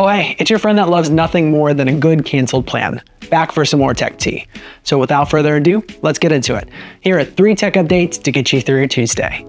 Oh hey, it's your friend that loves nothing more than a good canceled plan. Back for some more tech tea. So without further ado, let's get into it. Here are 3 tech updates to get you through your Tuesday.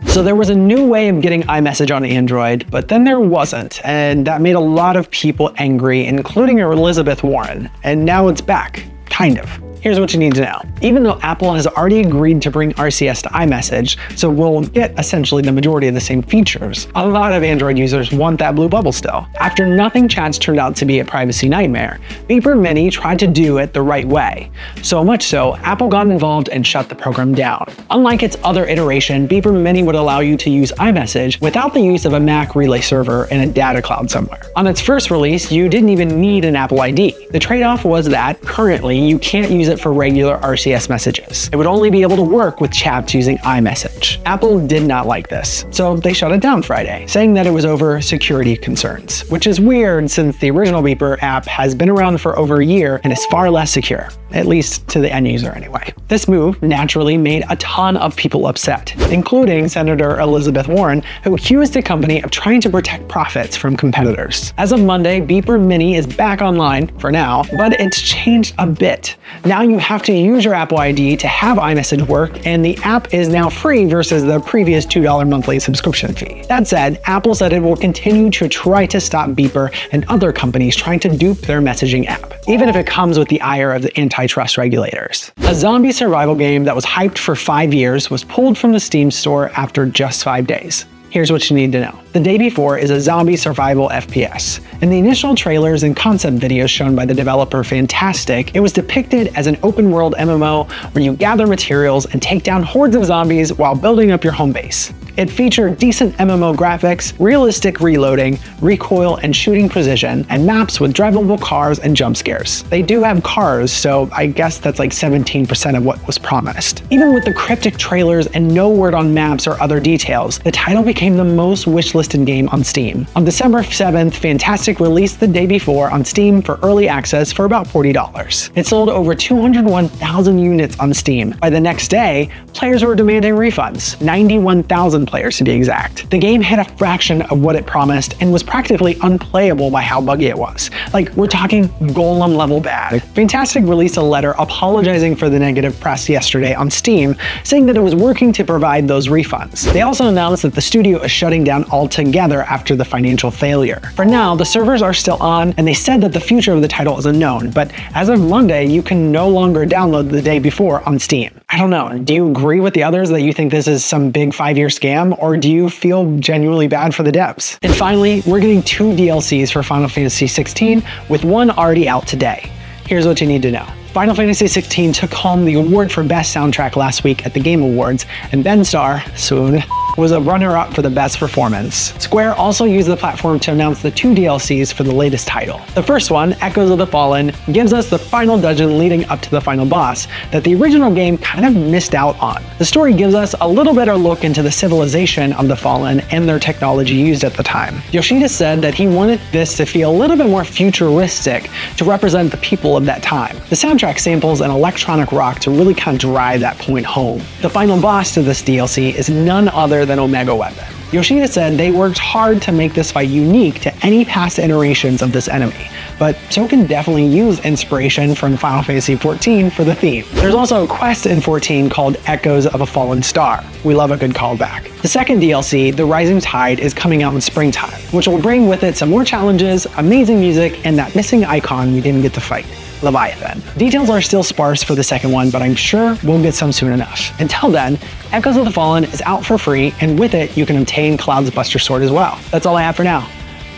So there was a new way of getting iMessage on Android, but then there wasn't, and that made a lot of people angry, including Elizabeth Warren, and now it's back, kind of. Here's what you need to know. Even though Apple has already agreed to bring RCS to iMessage, so we'll get essentially the majority of the same features, a lot of Android users want that blue bubble still. After Nothing Chats turned out to be a privacy nightmare, Beeper Mini tried to do it the right way. So much so, Apple got involved and shut the program down. Unlike its other iteration, Beeper Mini would allow you to use iMessage without the use of a Mac relay server in a data cloud somewhere. On its first release, you didn't even need an Apple ID. The trade-off was that, currently, you can't use it for regular RCS messages. It would only be able to work with chats using iMessage. Apple did not like this, so they shut it down Friday, saying that it was over security concerns, which is weird since the original Beeper app has been around for over a year and is far less secure, at least to the end user anyway. This move naturally made a ton of people upset, including Senator Elizabeth Warren, who accused the company of trying to protect profits from competitors. As of Monday, Beeper Mini is back online for now, but it's changed a bit. Now you have to use your Apple ID to have iMessage work, and the app is now free versus the previous $2 monthly subscription fee. That said, Apple said it will continue to try to stop Beeper and other companies trying to dupe their messaging app, even if it comes with the ire of the antitrust regulators. A zombie survival game that was hyped for 5 years was pulled from the Steam store after just 5 days. Here's what you need to know. The Day Before is a zombie survival FPS. In the initial trailers and concept videos shown by the developer Fantastic, it was depicted as an open-world MMO where you gather materials and take down hordes of zombies while building up your home base. It featured decent MMO graphics, realistic reloading, recoil and shooting precision, and maps with drivable cars and jump scares. They do have cars, so I guess that's like 17% of what was promised. Even with the cryptic trailers and no word on maps or other details, the title became the most wishlisted game on Steam. On December 7th, Fantastic released The Day Before on Steam for early access for about $40. It sold over 201,000 units on Steam. By the next day, players were demanding refunds, 91,000 players to be exact. The game hit a fraction of what it promised and was practically unplayable by how buggy it was. Like, we're talking Golem level bad. Fantastic released a letter apologizing for the negative press yesterday on Steam, saying that it was working to provide those refunds. They also announced that the studio is shutting down altogether after the financial failure. For now, the servers are still on, and they said that the future of the title is unknown, but as of Monday, you can no longer download The Day Before on Steam. I don't know, do you agree with the others that you think this is some big 5-year scam, or do you feel genuinely bad for the devs? And finally, we're getting 2 DLCs for Final Fantasy XVI, with one already out today. Here's what you need to know. Final Fantasy XVI took home the award for Best Soundtrack last week at the Game Awards, and Ben Starr, soon, was a runner-up for the best performance. Square also used the platform to announce the 2 DLCs for the latest title. The first one, Echoes of the Fallen, gives us the final dungeon leading up to the final boss that the original game kind of missed out on. The story gives us a little better look into the civilization of the Fallen and their technology used at the time. Yoshida said that he wanted this to feel a little bit more futuristic to represent the people of that time. The soundtrack samples an electronic rock to really kind of drive that point home. The final boss to this DLC is none other than Omega Weapon. Yoshida said they worked hard to make this fight unique to any past iterations of this enemy, but so can definitely use inspiration from Final Fantasy XIV for the theme. There's also a quest in 14 called Echoes of a Fallen Star. We love a good callback. The second DLC, The Rising Tide, is coming out in springtime, which will bring with it some more challenges, amazing music, and that missing icon we didn't get to fight, Leviathan. Details are still sparse for the second one, but I'm sure we'll get some soon enough. Until then, Echoes of the Fallen is out for free, and with it, you can obtain Cloud's Buster Sword as well. That's all I have for now.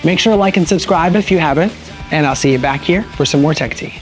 Make sure to like and subscribe if you haven't, and I'll see you back here for some more tech tea.